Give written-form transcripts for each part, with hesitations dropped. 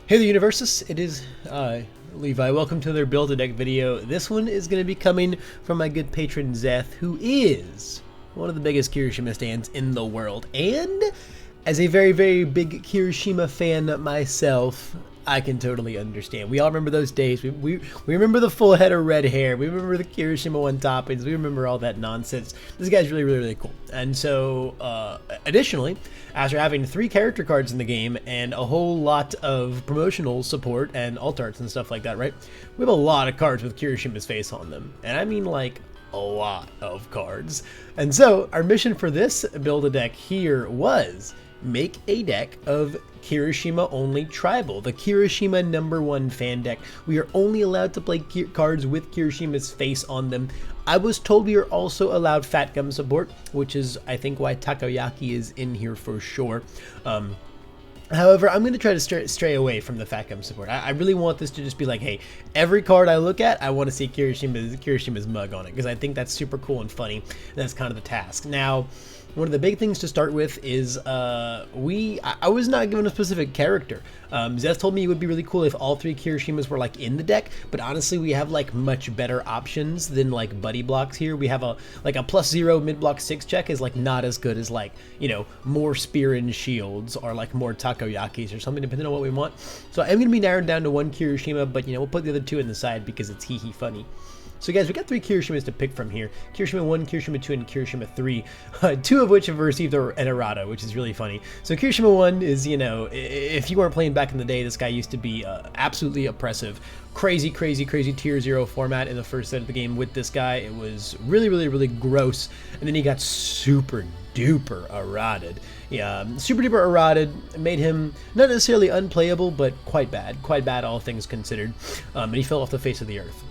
Hey the Universus, it is Levi. Welcome to another Build a Deck video. This one is going to be coming from my good patron Zeth, who is one of the biggest Kirishima stands in the world. And as a very, very big Kirishima fan myself, I can totally understand. We all remember those days. We remember the full head of red hair. We remember the Kirishima 1 toppings. We remember all that nonsense. This guy's really, really, really cool. And so, additionally, after having 3 character cards in the game and a whole lot of promotional support and alt arts and stuff like that, right? We have a lot of cards with Kirishima's face on them. And I mean, like, a lot of cards. And so, our mission for this Build-A-Deck here was make a deck of Kirishima only tribal, the Kirishima #1 fan deck. We are only allowed to play cards with Kirishima's face on them. I was told we are also allowed Fat Gum support, which is I think why Takoyaki is in here for sure. However, I'm going to try to stray away from the Fat Gum support. I really want this to just be like, hey, every card I look at, I want to see Kirishima's mug on it, because I think that's super cool and funny, and that's kind of the task. Now, one of the big things to start with is I was not given a specific character. Zeth told me it would be really cool if all 3 Kirishimas were like in the deck, but honestly we have like much better options than like buddy blocks here. We have a +0 mid block 6 check is like not as good as like, you know, more spear and shields or like more takoyakis or something, depending on what we want. So I'm going to be narrowed down to 1 Kirishima, but you know, we'll put the other 2 in the side because it's hee funny. So guys, we got 3 Kirishimas to pick from here. Kirishima 1, Kirishima 2, and Kirishima 3, 2 of which have received an errata, which is really funny. So Kirishima 1 is, you know, if you weren't playing back in the day, this guy used to be absolutely oppressive. Crazy tier 0 format in the first set of the game with this guy. It was really gross, and then he got super duper errated. Yeah, super duper errated made him not necessarily unplayable, but quite bad all things considered, and he fell off the face of the earth.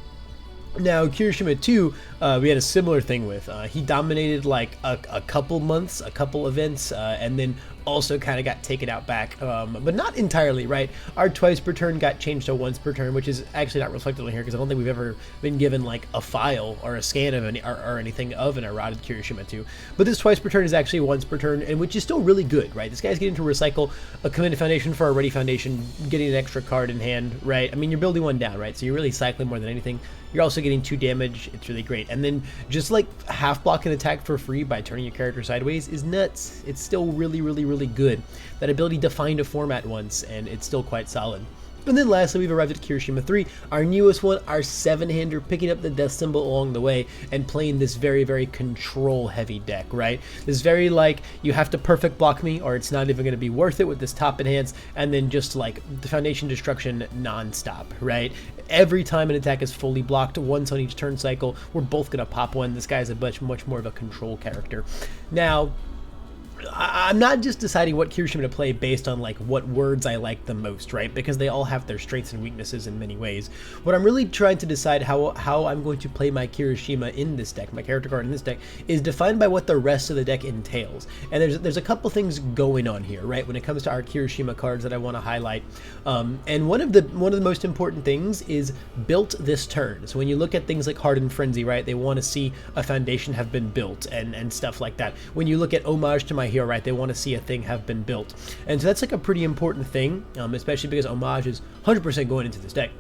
Now, Kirishima 2, we had a similar thing with. He dominated like a couple months, a couple events, and then also kind of got taken out back, but not entirely, right? Our twice per turn got changed to once per turn, which is actually not reflected on here because I don't think we've ever been given like a file or a scan of any or anything of an errated Kirishima 2. But this twice per turn is actually once per turn, and which is still really good, right? This guy's getting to recycle a Committed Foundation for a Ready Foundation, getting an extra card in hand, right? I mean, you're building 1 down, right? So you're really cycling more than anything. You're also getting 2 damage. It's really great. And then just like half block an attack for free by turning your character sideways is nuts. It's still really good. That ability defined a format once, and it's still quite solid. And then lastly, we've arrived at Kirishima 3, our newest one, our 7-hander, picking up the death symbol along the way and playing this very control-heavy deck, right? This very, like, you have to perfect block me or it's not even going to be worth it with this top enhance, and then just, like, the foundation destruction non-stop, right? Every time an attack is fully blocked, once on each turn cycle, we're both going to pop one. This guy's a much more of a control character. Now, I'm not just deciding what Kirishima to play based on like what words I like the most, right? Because they all have their strengths and weaknesses in many ways. What I'm really trying to decide how I'm going to play my Kirishima in this deck, my character card in this deck, is defined by what the rest of the deck entails. And there's a couple things going on here, right? When it comes to our Kirishima cards that I want to highlight, and one of the most important things is built this turn. So when you look at things like Hardened Frenzy, right? They want to see a foundation have been built and stuff like that. When you look at Homage to My Hero, right, they want to see a thing have been built, and so that's like a pretty important thing, especially because Homage is 100% going into this deck,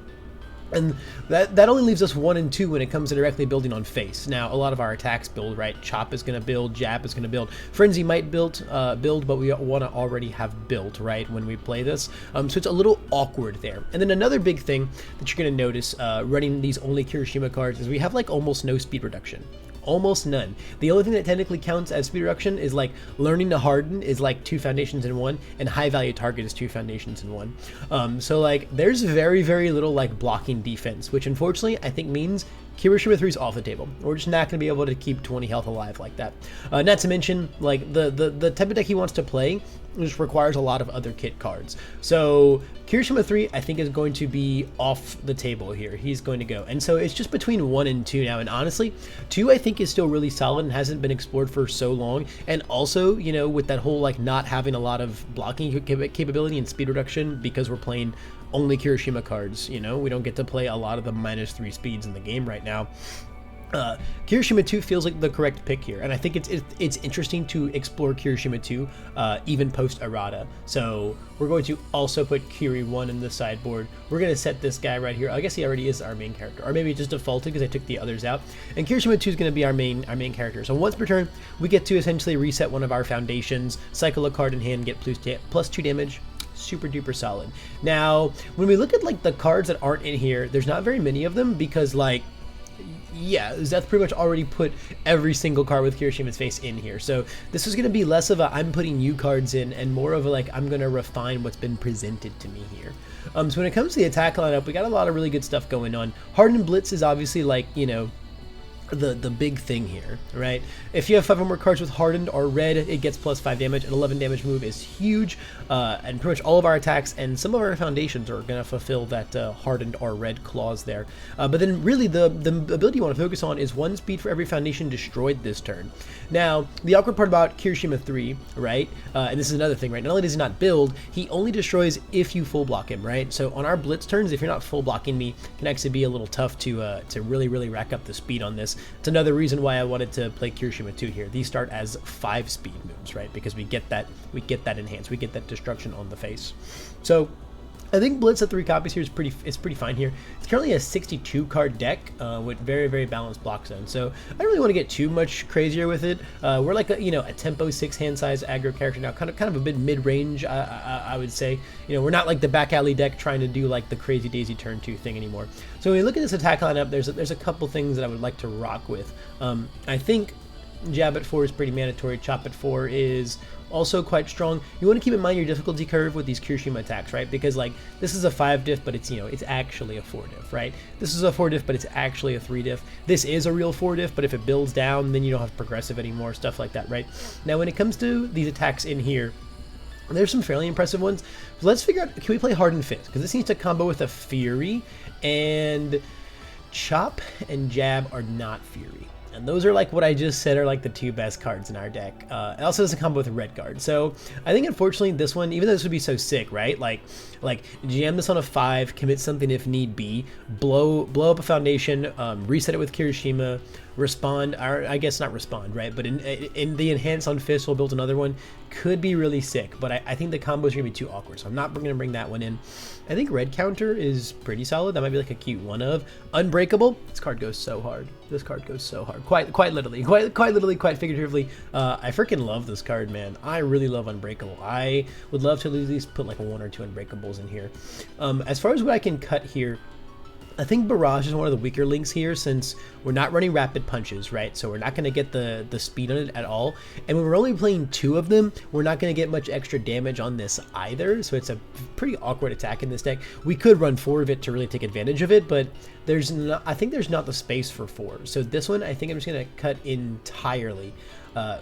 and that only leaves us 1 and 2 when it comes to directly building on face. Now, a lot of our attacks build, right? Chop is going to build, Jab is going to build, Frenzy might build, but we want to already have built, right, when we play this. So it's a little awkward there. And then another big thing that you're going to notice running these only Kirishima cards is we have like almost no speed reduction. Almost none. The only thing that technically counts as speed reduction is like learning to harden is like 2 foundations in 1, and high value target is 2 foundations in 1. So like there's very little like blocking defense, which unfortunately I think means Kirishima 3 is off the table. We're just not going to be able to keep 20 health alive like that. Not to mention like the type of deck he wants to play just requires a lot of other kit cards. So Kirishima 3 I think is going to be off the table here. He's going to go. And so it's just between 1 and 2 now. And honestly, 2 I think is still really solid and hasn't been explored for so long. And also, you know, with that whole like not having a lot of blocking capability and speed reduction because we're playing only Kirishima cards, you know, we don't get to play a lot of the -3 speeds in the game right now. Kirishima 2 feels like the correct pick here, and I think it's interesting to explore Kirishima 2 even post errata. So we're going to also put Kiri 1 in the sideboard. We're going to set this guy right here. I guess he already is our main character, or maybe it just defaulted because I took the others out. And Kirishima 2 is going to be our main character. So once per turn, we get to essentially reset one of our foundations, cycle a card in hand, get plus 2 damage. Super duper solid. Now, when we look at like the cards that aren't in here, there's not very many of them because like, yeah, Zeth pretty much already put every single card with Kirishima's face in here. So this is going to be less of a I'm putting you cards in and more of a like I'm going to refine what's been presented to me here. So when it comes to the attack lineup, we got a lot of really good stuff going on. Hardened Blitz is obviously like, you know, the big thing here, right? If you have 5 or more cards with Hardened or Red, it gets plus 5 damage. An 11 damage move is huge, and pretty much all of our attacks and some of our foundations are going to fulfill that Hardened or Red clause there. But then really the ability you want to focus on is 1 speed for every foundation destroyed this turn. Now, the awkward part about Kirishima 3, right, and this is another thing, right, not only does he not build, he only destroys if you full block him, right? So on our blitz turns, if you're not full blocking me, it can actually be a little tough to really rack up the speed on this. It's another reason why I wanted to play Kirishima 2 here. These start as 5 speed moves, right? Because we get that enhanced, we get that destruction on the face. So I think Blitz at 3 copies here is pretty fine here. It's currently a 62 card deck with very balanced block zone. So I don't really want to get too much crazier with it. We're like a tempo 6 hand size aggro character now, kind of a bit mid range. I would say, you know, we're not like the back alley deck trying to do like the crazy daisy turn 2 thing anymore. So when we look at this attack lineup, there's a couple things that I would like to rock with. I think Jab at 4 is pretty mandatory. Chop at 4 is also quite strong. You want to keep in mind your difficulty curve with these Kirishima attacks, right? Because like this is a 5 diff, but it's, you know, it's actually a 4 diff, right? This is a 4 diff, but it's actually a 3 diff. This is a real 4 diff, but if it builds down, then you don't have progressive anymore, stuff like that, right? Now when it comes to these attacks in here, there's some fairly impressive ones. So let's figure out, can we play Hardened Fist? Because this needs to combo with a Fury, and Chop and Jab are not Fury. And those are like what I just said are like the 2 best cards in our deck. It also doesn't combo with a red guard. So I think unfortunately this one, even though this would be so sick, right? Like jam this on a 5, commit something if need be, blow up a foundation, reset it with Kirishima, respond, or I guess not respond, right? But in the enhance on Fist, we'll build another one. Could be really sick, but I think the combos are gonna be too awkward, so I'm not gonna bring that one in. I think red counter is pretty solid. That might be like a cute one of. Unbreakable. This card goes so hard. This card goes so hard. Quite literally, quite figuratively. I freaking love this card, man. I really love Unbreakable. I would love to at least put like a 1 or 2 Unbreakables in here. As far as what I can cut here, I think Barrage is one of the weaker links here since we're not running rapid punches, right? So we're not going to get the speed on it at all. And when we're only playing 2 of them, we're not going to get much extra damage on this either. So it's a pretty awkward attack in this deck. We could run 4 of it to really take advantage of it, but I think there's not the space for 4. So this one, I think I'm just going to cut entirely.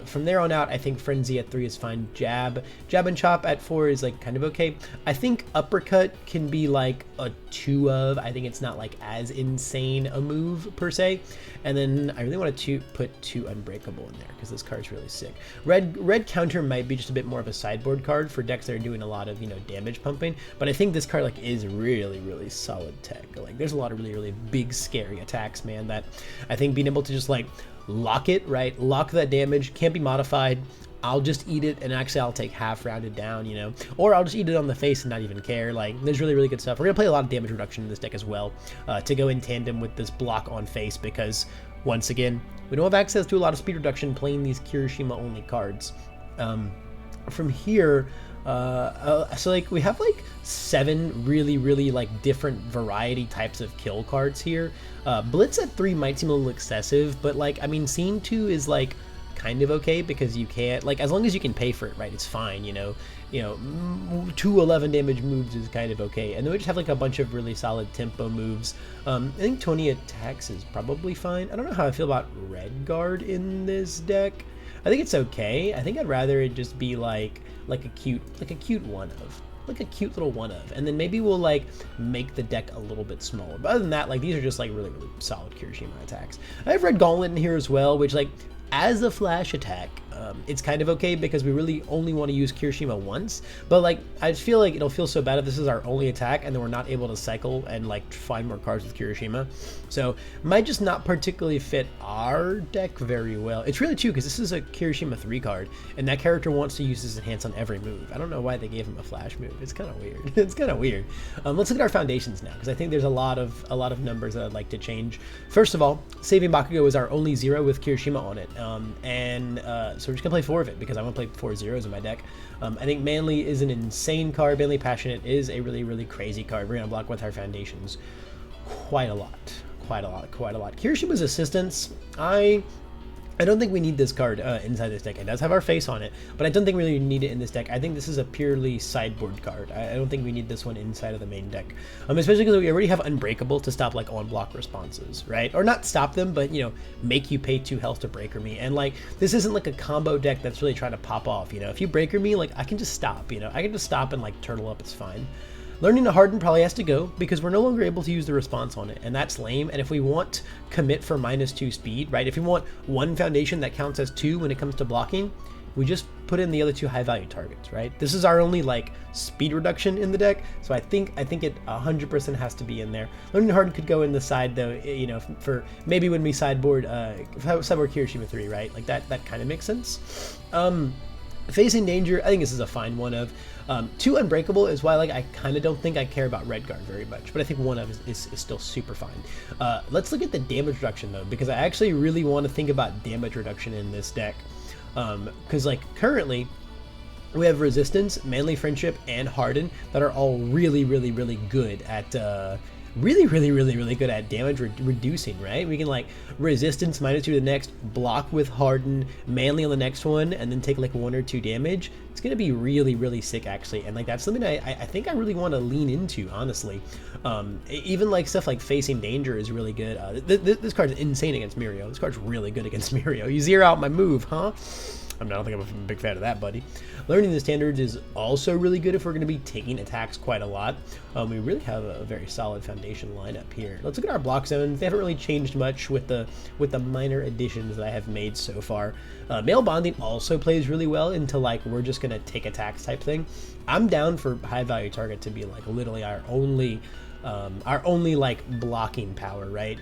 From there on out, I think Frenzy at 3 is fine. Jab and Chop at 4 is like kind of okay. I think Uppercut can be like a 2 of. I think it's not like as insane a move per se. And then I really want to put 2 Unbreakable in there because this card's really sick. Red counter might be just a bit more of a sideboard card for decks that are doing a lot of, you know, damage pumping. But I think this card like is really solid tech. Like there's a lot of really big scary attacks, man, that I think being able to just like lock it, right? Lock that damage, can't be modified. I'll just eat it, and actually I'll take half rounded down, you know, or I'll just eat it on the face and not even care. Like there's really good stuff. We're gonna play a lot of damage reduction in this deck as well, to go in tandem with this block on face, because once again we don't have access to a lot of speed reduction playing these Kirishima only cards. From here, so like we have like 7 really like different variety types of kill cards here. Blitz at 3 might seem a little excessive, but like I mean Scene 2 is like kind of okay because you can't, like, as long as you can pay for it, right, it's fine, you know 2 11 damage moves is kind of okay. And then we just have like a bunch of really solid tempo moves. I think 20 attacks is probably fine. I don't know how I feel about red guard in this deck. I think it's okay. I think I'd rather it just be like a cute one of. Like a cute little one of, and then maybe we'll like make the deck a little bit smaller. But other than that, like these are just like really solid Kirishima attacks. I have Red Gauntlet in here as well, which like as a flash attack it's kind of okay because we really only want to use Kirishima once. But like, I feel like it'll feel so bad if this is our only attack and then we're not able to cycle and like find more cards with Kirishima. So might just not particularly fit our deck very well. It's really true because this is a Kirishima 3 card, and that character wants to use his enhance on every move. I don't know why they gave him a flash move. It's kind of weird. It's kind of weird. Let's look at our foundations now, because I think there's a lot of numbers that I'd like to change. First of all, Saving Bakugo is our only 0 with Kirishima on it, so we're just gonna play 4 of it because I want to play 4 zeros in my deck. I think Manly is an insane card. Manly Passionate is a really crazy card. We're gonna block with our foundations quite a lot. Kirishima's Assistance, I don't think we need this card inside this deck. It does have our face on it, but I don't think we really need it in this deck. I think this is a purely sideboard card. I don't think we need this one inside of the main deck, especially because we already have Unbreakable to stop like on-block responses, right? Or not stop them, but you know, make you pay 2 health to Breaker Me. And like, this isn't like a combo deck that's really trying to pop off. You know, if you Breaker Me, like I can just stop. You know, I can just stop and like turtle up. It's fine. Learning to Harden probably has to go because we're no longer able to use the response on it, and that's lame. And if we want commit for -2 speed, right? If we want 1 foundation that counts as 2 when it comes to blocking, we just put in the other 2 high value targets, right? This is our only like speed reduction in the deck, so I think it 100% has to be in there. Learning to Harden could go in the side though, you know, for maybe when we sideboard Kirishima 3, right? Like that kind of makes sense. Facing Danger, I think this is a fine 1 of. 2 Unbreakable is why like I kind of don't think I care about Red Guard very much, but I think 1 of is still super fine. Let's look at the damage reduction though, because I actually really want to think about damage reduction in this deck, because like currently we have Resistance, Manly Friendship, and Harden that are all really good at really good at damage reducing, right? We can like Resistance -2 to the next, block with Harden, Manly on the next one, and then take like 1 or 2 damage. It's gonna be really sick actually, and like that's something I think I really want to lean into, honestly. Even like stuff like Facing Danger is really good. This card's insane against Mirio. This card's really good against Mirio. You zero out my move, huh? I don't think I'm a big fan of that, buddy. Learning the Standards is also really good if we're going to be taking attacks quite a lot. We really have a very solid foundation lineup here. Let's look at our block zones. They haven't really changed much with the minor additions that I have made so far. Male Bonding also plays really well into like we're just going to take attacks type thing. I'm down for high value target to be like literally our only like blocking power, right?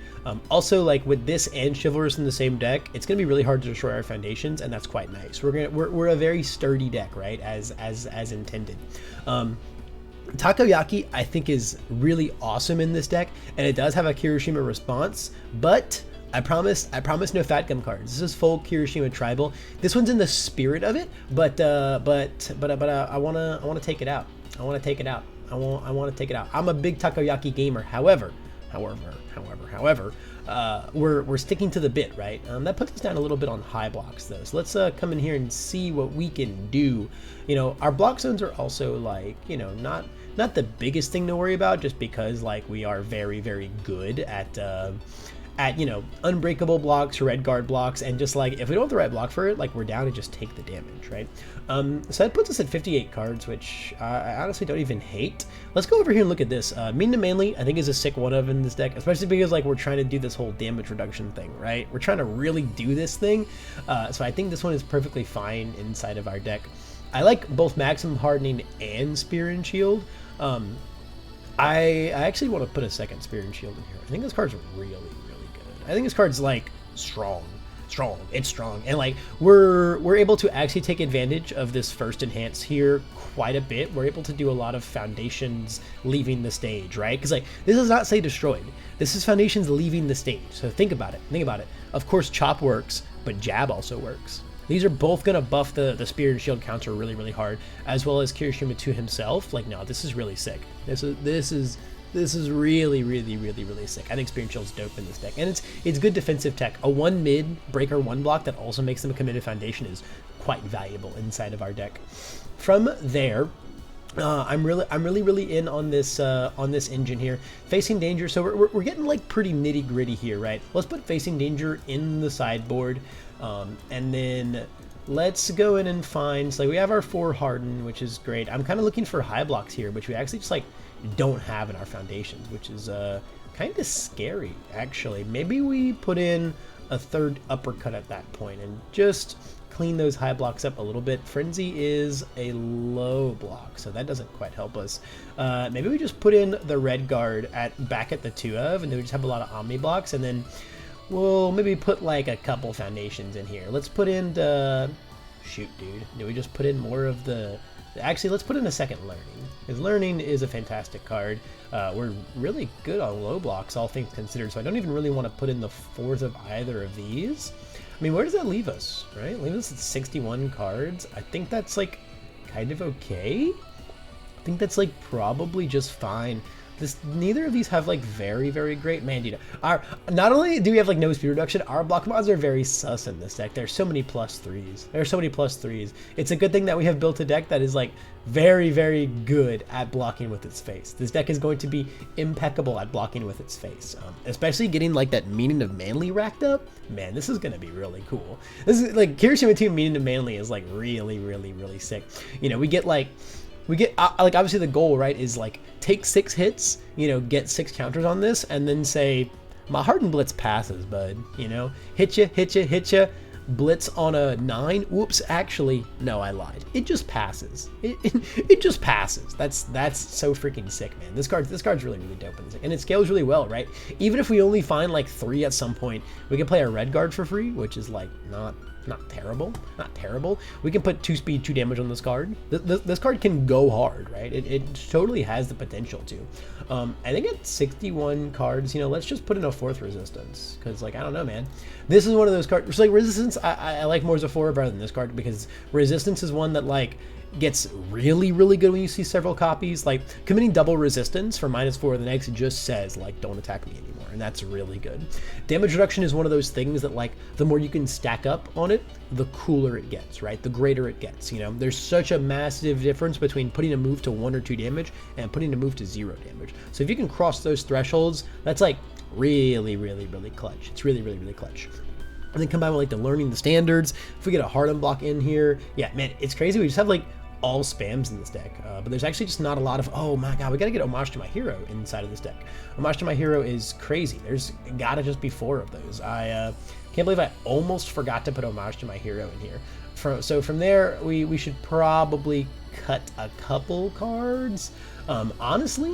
Also like with this and Chivalrous in the same deck, it's gonna be really hard to destroy our foundations, and that's quite nice. We're a very sturdy deck, right? As intended. Takoyaki I think is really awesome in this deck, and it does have a Kirishima response, but I promise no Fat Gum cards. This is full Kirishima tribal. This one's in the spirit of it, but I wanna take it out. I want to take it out. I'm a big Takoyaki gamer. However, we're sticking to the bit, right? That puts us down a little bit on high blocks though. So let's come in here and see what we can do. You know, our block zones are also like, you know, not the biggest thing to worry about, just because like we are very good at you know, Unbreakable blocks, Red Guard blocks, and just like if we don't have the right block for it, like we're down to just take the damage, right? So that puts us at 58 cards, which I honestly don't even hate. Let's go over here and look at this. Mean to Manly I think is a sick 1 of in this deck, especially because like we're trying to do this whole damage reduction thing, right? We're trying to really do this thing, so I think this one is perfectly fine inside of our deck. I like both Maximum Hardening and Spear and Shield. I actually want to put a second Spear and Shield in here. I think this card's really good. I think this card's like strong. It's strong, and like we're able to actually take advantage of this first enhance here quite a bit. We're able to do a lot of foundations leaving the stage, right? Because like this does not say destroyed. This is foundations leaving the stage. So think about it. Of course, Chop works, but Jab also works. These are both gonna buff the Spear and Shield counter really hard, as well as Kirishima 2 himself. Like, no, this is really sick. This is really sick. I think Spear and Shield's dope in this deck, and it's good defensive tech. A 1 mid breaker 1 block that also makes them a committed foundation is quite valuable inside of our deck. From there, I'm really in on this engine here. Facing Danger, so we're getting like pretty nitty gritty here, right? Let's put Facing Danger in the sideboard, and then let's go in and find, so like we have our 4 Harden, which is great. I'm kind of looking for high blocks here, which we actually just like don't have in our foundations, which is kind of scary actually. Maybe we put in a 3rd uppercut at that point and just clean those high blocks up a little bit. Frenzy is a low block, so that doesn't quite help us. Maybe we just put in the red guard back at the 2 of, and then we just have a lot of omni blocks, and then we'll maybe put like a couple foundations in here. Let's put in the... Shoot, dude. Do we just put in more of the... Actually, let's put in a second learning, because learning is a fantastic card. We're really good on low blocks, all things considered, so I don't even really want to put in the 4th of either of these. I mean, where does that leave us, right? Leave us at 61 cards. I think that's, like, kind of okay. I think that's, like, probably just fine. Neither of these have, like, very, very great... Man, dude, not only do we have, like, no speed reduction, our block mods are very sus in this deck. There's so many +3s. There's so many +3s. It's a good thing that we have built a deck that is, like, very, very good at blocking with its face. This deck is going to be impeccable at blocking with its face. Especially getting, like, that Meaning of Manly racked up. Man, this is going to be really cool. This is, like, Kirishima 2 Meaning of Manly is, like, really, really, really sick. You know, we get, like, like, obviously the goal, right, is, like, take 6 hits, you know, get 6 counters on this, and then say, my Hardened Blitz passes, bud, you know? Hit ya, Blitz on a 9. Whoops, actually, no, I lied. It just passes. It just passes. That's so freaking sick, man. This card's really, really dope, and it scales really well, right? Even if we only find, like, 3 at some point, we can play our red guard for free, which is, like, not terrible. We can put 2 speed, 2 damage on this card. This card can go hard, right? It totally has the potential to. I think at 61 cards, you know, let's just put in a 4th resistance, because, like, I don't know, man. This is one of those cards, like, resistance, I like more as a 4 rather than this card, because resistance is one that, like, gets really, really good when you see several copies. Like, committing double resistance for -4 the next just says, like, don't attack me anymore, and that's really good. Damage reduction is one of those things that, like, the more you can stack up on it, the cooler it gets, right? The greater it gets, you know? There's such a massive difference between putting a move to 1 or 2 damage and putting a move to 0 damage. So if you can cross those thresholds, that's, like, really, really, really clutch. It's really, really, really clutch. And then combine with, like, the learning the standards. If we get a Hardened block in here, yeah, man, it's crazy. We just have, like, all spams in this deck, but there's actually just not a lot of... Oh my god, we gotta get Homage to My Hero inside of this deck. Homage to My Hero is crazy. There's gotta just be 4 of those. I can't believe I almost forgot to put Homage to My Hero in here. So from there, we should probably cut a couple cards. Honestly,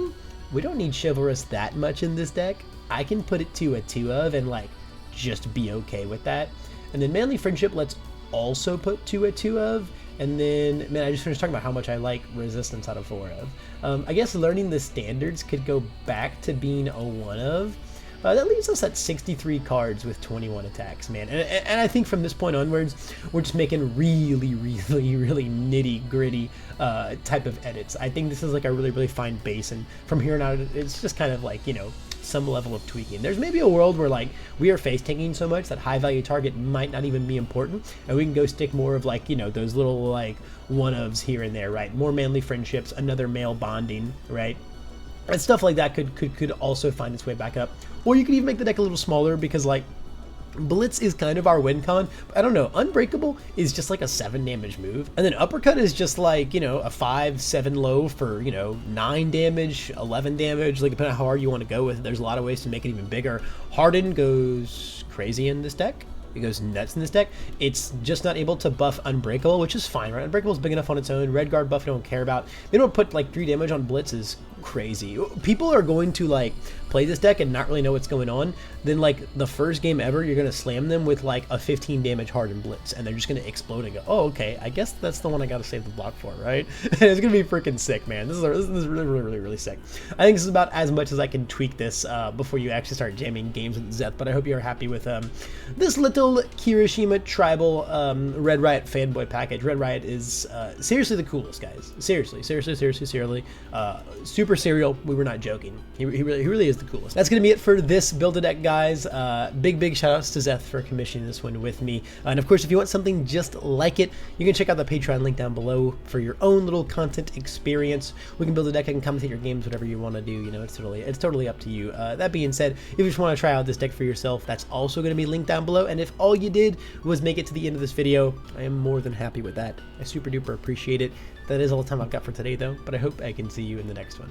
we don't need Chivalrous that much in this deck. I can put it to a 2 of and, like, just be okay with that. And then Manly Friendship, let's also put to a 2 of. And then, man, I just finished talking about how much I like resistance out of 4 of. I guess learning the standards could go back to being a 1 of. That leaves us at 63 cards with 21 attacks, man. And I think from this point onwards, we're just making really, really, really nitty-gritty type of edits. I think this is, like, a really, really fine base, and from here on out, it's just kind of like, you know, some level of tweaking. There's maybe a world where, like, we are face tanking so much that high value target might not even be important, and we can go stick more of, like, you know, those little, like, 1-ofs here and there, right? More Manly Friendships, another male bonding, right? And stuff like that could also find its way back up. Or you could even make the deck a little smaller, because, like, Blitz is kind of our win con. I don't know. Unbreakable is just like a 7 damage move. And then Uppercut is just like, you know, a 5-7 low for, you know, 9 damage, 11 damage. Like, depending on how hard you want to go with it, there's a lot of ways to make it even bigger. Harden goes crazy in this deck. It goes nuts in this deck. It's just not able to buff Unbreakable, which is fine, right? Unbreakable is big enough on its own. Red Guard buff I don't care about. They don't put, like, 3 damage on Blitz is crazy. People are going to, like, play this deck and not really know what's going on. Then, like, the first game ever, you're going to slam them with, like, a 15 damage Hardened Blitz, and they're just going to explode and go, oh, okay, I guess that's the one I got to save the block for, right? It's going to be freaking sick, man. This is really, really, really, really sick. I think this is about as much as I can tweak this before you actually start jamming games with Zeth, but I hope you're happy with this little Kirishima tribal Red Riot fanboy package. Red Riot is seriously the coolest, guys. Seriously. Super serial. We were not joking. He really is the coolest. That's going to be it for this Build-A-Deck, guys. Big shout outs to Zeth for commissioning this one with me. And of course, if you want something just like it, you can check out the Patreon link down below for your own little content experience. We can build a deck and commentate your games, whatever you want to do. You know, it's totally up to you. That being said, if you just want to try out this deck for yourself, that's also going to be linked down below. And if all you did was make it to the end of this video, I am more than happy with that. I super duper appreciate it. That is all the time I've got for today, though, but I hope I can see you in the next one.